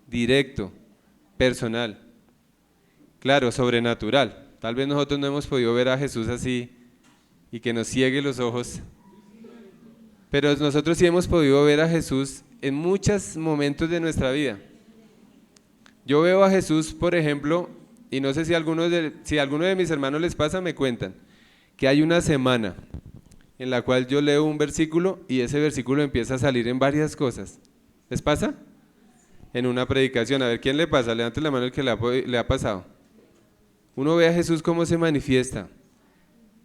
directo, personal, claro, sobrenatural. Tal vez nosotros no hemos podido ver a Jesús así y que nos ciegue los ojos, pero nosotros sí hemos podido ver a Jesús en muchos momentos de nuestra vida. Yo veo a Jesús, por ejemplo, y no sé si a alguno de mis hermanos les pasa, me cuentan, que hay una semana en la cual yo leo un versículo y ese versículo empieza a salir en varias cosas. ¿Les pasa? En una predicación, a ver, ¿quién le pasa? Levante la mano el que le ha pasado. Uno ve a Jesús cómo se manifiesta,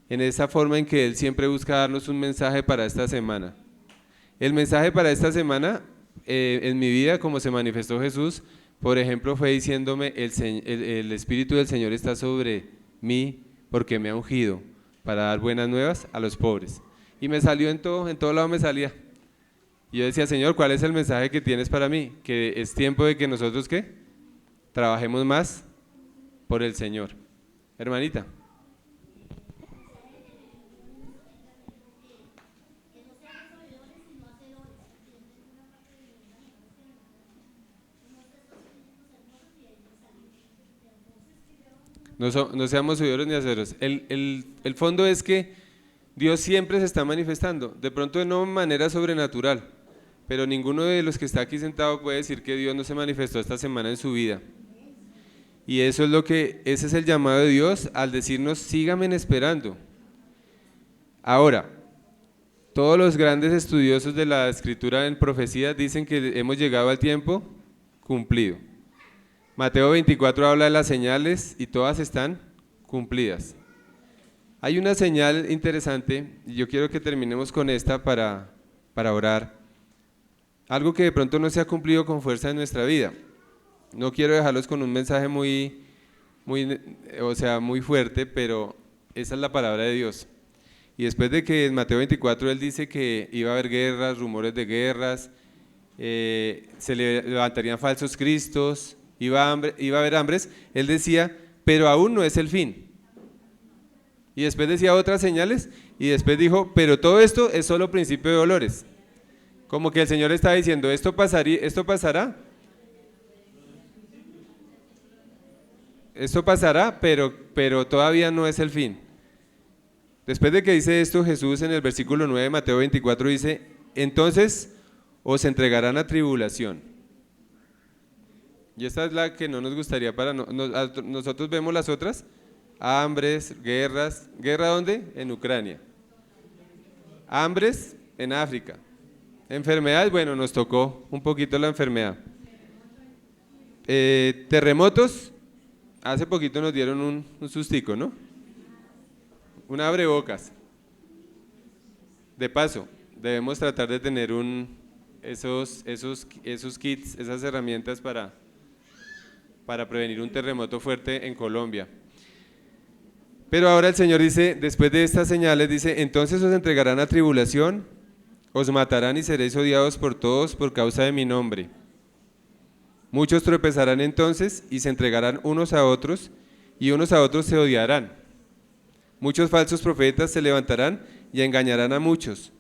en esa forma en que Él siempre busca darnos un mensaje para esta semana. El mensaje para esta semana, en mi vida, como se manifestó Jesús, por ejemplo, fue diciéndome, el Espíritu del Señor está sobre mí porque me ha ungido para dar buenas nuevas a los pobres. Y me salió en todo lado me salía. Y yo decía, Señor, ¿cuál es el mensaje que tienes para mí? Que es tiempo de que nosotros, ¿qué? Trabajemos más por el Señor. Hermanita. No seamos oidores ni hacedores. El fondo es que Dios siempre se está manifestando, de pronto de no manera sobrenatural, pero ninguno de los que está aquí sentado puede decir que Dios no se manifestó esta semana en su vida. Y ese es el llamado de Dios al decirnos, síganme esperando. Ahora, todos los grandes estudiosos de la escritura en profecía dicen que hemos llegado al tiempo cumplido. Mateo 24 habla de las señales y todas están cumplidas. Hay una señal interesante y yo quiero que terminemos con esta para orar. Algo que de pronto no se ha cumplido con fuerza en nuestra vida. No quiero dejarlos con un mensaje muy fuerte, pero esa es la palabra de Dios. Y después de que en Mateo 24 él dice que iba a haber guerras, rumores de guerras, se levantarían falsos cristos, iba a haber hambres, él decía, pero aún no es el fin. Y después decía otras señales, y después dijo, pero todo esto es solo principio de dolores. Como que el Señor está diciendo, esto pasará, pero todavía no es el fin. Después de que dice esto, Jesús en el versículo 9 de Mateo 24 dice, entonces os entregarán a tribulación. Y esta es la que no nos gustaría nosotros vemos las otras, hambres, guerras. ¿Guerra dónde? En Ucrania. Hambres en África. Enfermedades, bueno, nos tocó un poquito la enfermedad. Terremotos, hace poquito nos dieron un sustico, ¿no? Un abrebocas. De paso, debemos tratar de tener esos kits, esas herramientas para prevenir un terremoto fuerte en Colombia. Pero ahora el Señor dice, después de estas señales, dice, entonces os entregarán a tribulación, os matarán y seréis odiados por todos por causa de mi nombre. Muchos tropezarán entonces y se entregarán unos a otros, y unos a otros se odiarán. Muchos falsos profetas se levantarán y engañarán a muchos.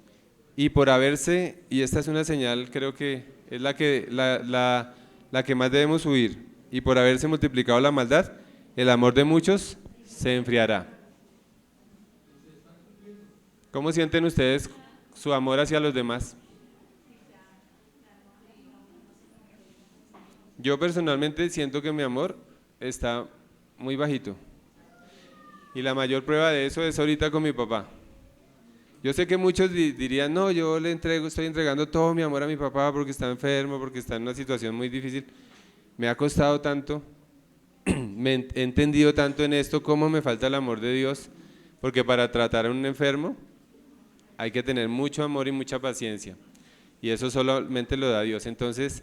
Y por haberse, y esta es una señal, creo que es la que más debemos huir, y por haberse multiplicado la maldad, el amor de muchos se enfriará. ¿Cómo sienten ustedes su amor hacia los demás? Yo personalmente siento que mi amor está muy bajito. Y la mayor prueba de eso es ahorita con mi papá. Yo sé que muchos dirían, no, yo estoy entregando todo mi amor a mi papá porque está enfermo, porque está en una situación muy difícil. Me ha costado tanto. he entendido tanto en esto cómo me falta el amor de Dios, porque para tratar a un enfermo hay que tener mucho amor y mucha paciencia, y eso solamente lo da Dios. Entonces,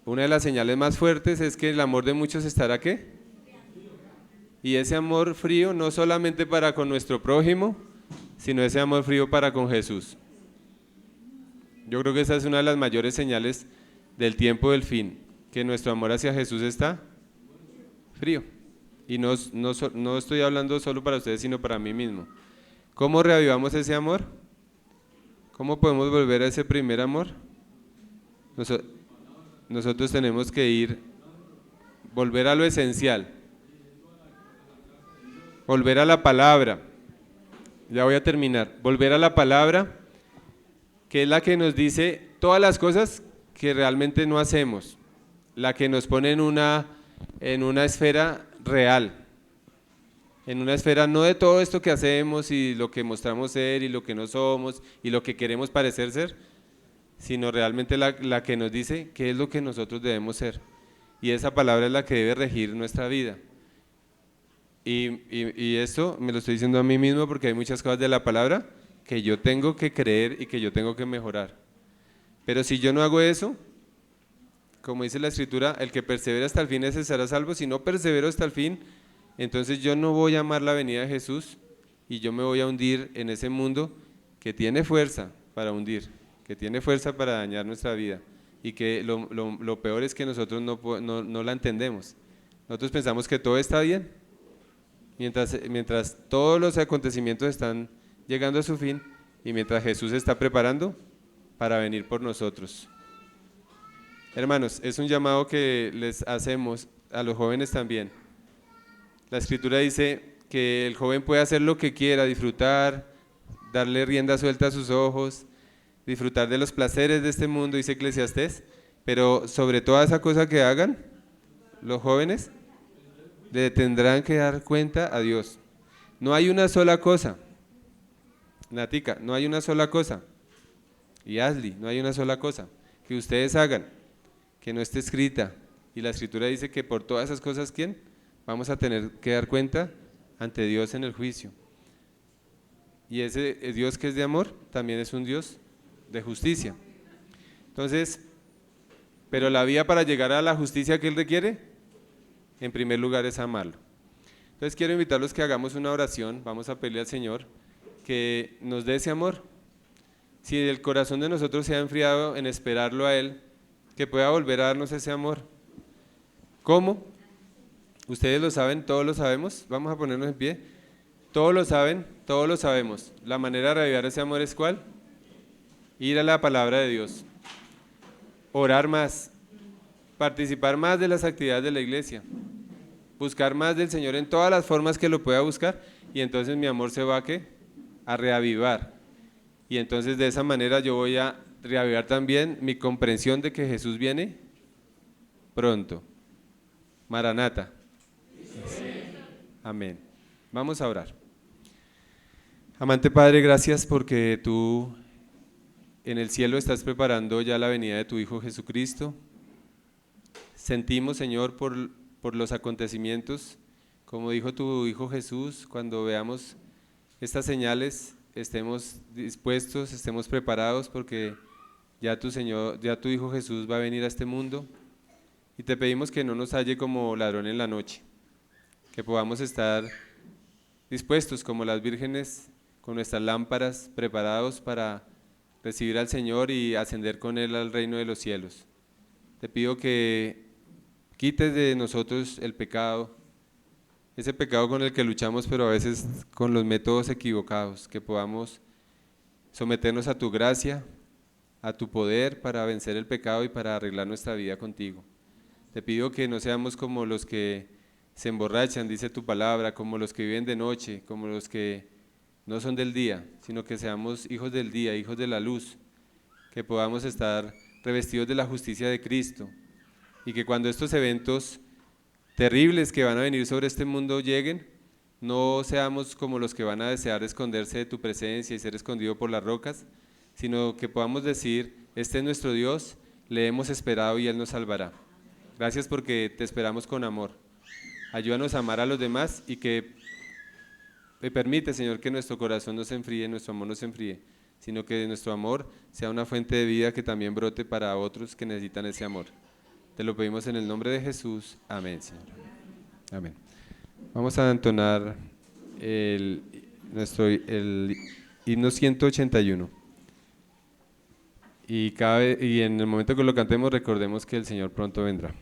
una de las señales más fuertes es que el amor de muchos estará ¿qué? Y ese amor frío no solamente para con nuestro prójimo, sino ese amor frío para con Jesús. Yo creo que esa es una de las mayores señales del tiempo del fin, que nuestro amor hacia Jesús está frío. Y no estoy hablando solo para ustedes, sino para mí mismo. ¿Cómo reavivamos ese amor? ¿Cómo podemos volver a ese primer amor? Nosotros tenemos que volver a lo esencial, volver a la palabra. Ya voy a terminar. Volver a la palabra, que es la que nos dice todas las cosas que realmente no hacemos, la que nos pone en una esfera real, en una esfera no de todo esto que hacemos y lo que mostramos ser y lo que no somos y lo que queremos parecer ser, sino realmente la que nos dice qué es lo que nosotros debemos ser. Y esa palabra es la que debe regir nuestra vida. Y esto me lo estoy diciendo a mí mismo porque hay muchas cosas de la palabra que yo tengo que creer y que yo tengo que mejorar. Pero si yo no hago eso, como dice la Escritura, el que persevera hasta el fin ese será salvo. Si no persevero hasta el fin, entonces yo no voy a amar la venida de Jesús y yo me voy a hundir en ese mundo que tiene fuerza para hundir, que tiene fuerza para dañar nuestra vida, y que lo peor es que nosotros no la entendemos. Nosotros pensamos que todo está bien, mientras todos los acontecimientos están llegando a su fin y mientras Jesús se está preparando para venir por nosotros. Hermanos, es un llamado que les hacemos a los jóvenes también. La Escritura dice que el joven puede hacer lo que quiera, disfrutar, darle rienda suelta a sus ojos, disfrutar de los placeres de este mundo, dice Eclesiastés, pero sobre toda esa cosa que hagan, los jóvenes le tendrán que dar cuenta a Dios. No hay una sola cosa, Natica, no hay una sola cosa, y Asli, no hay una sola cosa que ustedes hagan que no esté escrita, y la Escritura dice que por todas esas cosas, ¿quién? Vamos a tener que dar cuenta ante Dios en el juicio. Y ese Dios que es de amor, también es un Dios de justicia. Entonces, pero la vía para llegar a la justicia que Él requiere, en primer lugar es amarlo. Entonces quiero invitarlos que hagamos una oración, vamos a pedirle al Señor que nos dé ese amor. Si el corazón de nosotros se ha enfriado en esperarlo a Él, que pueda volver a darnos ese amor. ¿Cómo? Ustedes lo saben, todos lo sabemos, vamos a ponernos en pie. Todos lo saben, todos lo sabemos. La manera de reavivar ese amor es ¿cuál? Ir a la palabra de Dios, orar más, participar más de las actividades de la iglesia, buscar más del Señor en todas las formas que lo pueda buscar, y entonces mi amor se va a reavivar. Y entonces de esa manera yo voy a reavivar también mi comprensión de que Jesús viene pronto. Maranata. Amén. Vamos a orar. Amante Padre, gracias porque tú en el cielo estás preparando ya la venida de tu Hijo Jesucristo. Sentimos, Señor, por los acontecimientos, como dijo tu Hijo Jesús, cuando veamos estas señales, estemos dispuestos, estemos preparados, porque ya tu Hijo Jesús va a venir a este mundo, y te pedimos que no nos halle como ladrón en la noche, que podamos estar dispuestos como las vírgenes con nuestras lámparas, preparados para recibir al Señor y ascender con Él al reino de los cielos. Te pido que quites de nosotros el pecado, ese pecado con el que luchamos, pero a veces con los métodos equivocados, que podamos someternos a tu gracia, a tu poder para vencer el pecado y para arreglar nuestra vida contigo. Te pido que no seamos como los que se emborrachan, dice tu palabra, como los que viven de noche, como los que no son del día, sino que seamos hijos del día, hijos de la luz, que podamos estar revestidos de la justicia de Cristo, y que cuando estos eventos terribles que van a venir sobre este mundo lleguen, no seamos como los que van a desear esconderse de tu presencia y ser escondidos por las rocas, sino que podamos decir, este es nuestro Dios, le hemos esperado y Él nos salvará. Gracias porque te esperamos con amor. Ayúdanos a amar a los demás y que permite, Señor, que nuestro corazón no se enfríe, nuestro amor no se enfríe, sino que nuestro amor sea una fuente de vida que también brote para otros que necesitan ese amor. Te lo pedimos en el nombre de Jesús. Amén, Señor. Amén. Vamos a entonar el himno 181. Y en el momento que lo cantemos, recordemos que el Señor pronto vendrá.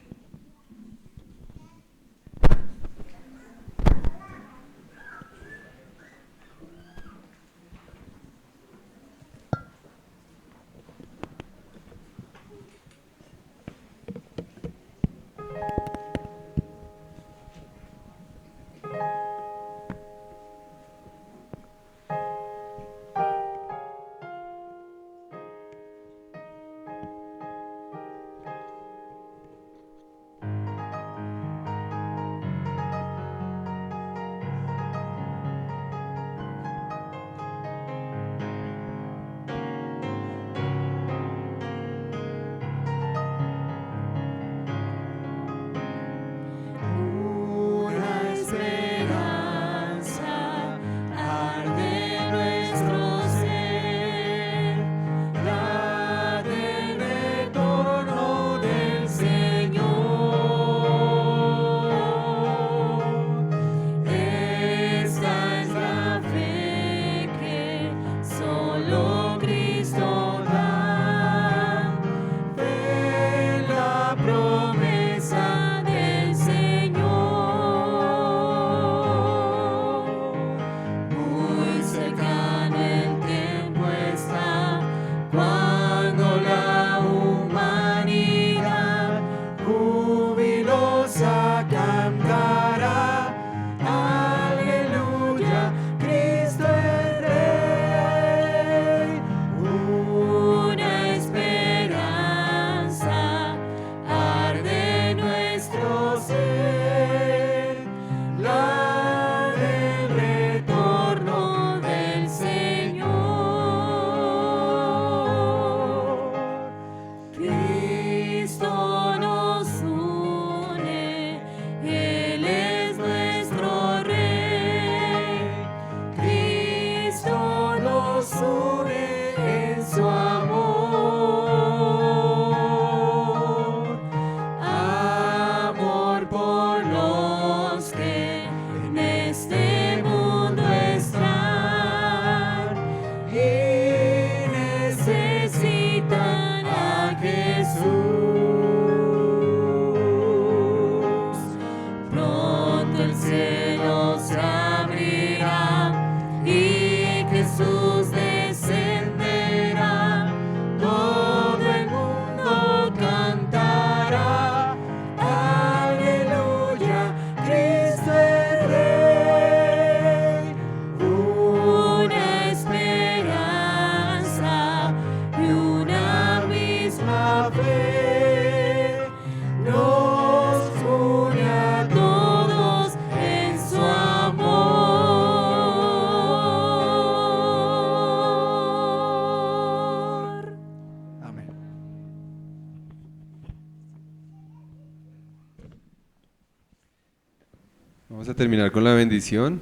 Vamos a terminar con la bendición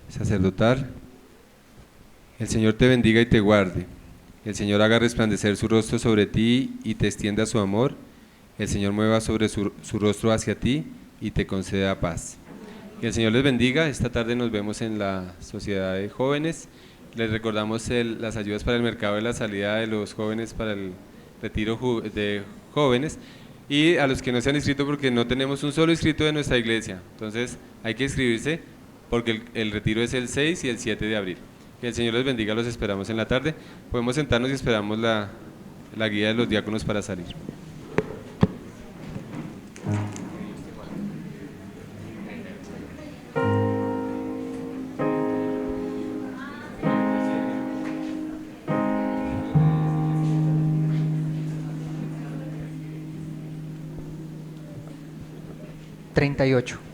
sacerdotal. El Señor te bendiga y te guarde. El Señor haga resplandecer su rostro sobre ti y te extienda su amor. El Señor mueva sobre su rostro hacia ti y te conceda paz. Que el Señor les bendiga. Esta tarde nos vemos en la Sociedad de Jóvenes. Les recordamos las ayudas para el mercado de la salida de los jóvenes para el retiro de jóvenes. Y a los que no se han inscrito, porque no tenemos un solo inscrito de nuestra iglesia. Entonces hay que inscribirse porque el retiro es el 6 y el 7 de abril. Que el Señor les bendiga, los esperamos en la tarde. Podemos sentarnos y esperamos la guía de los diáconos para salir. $38.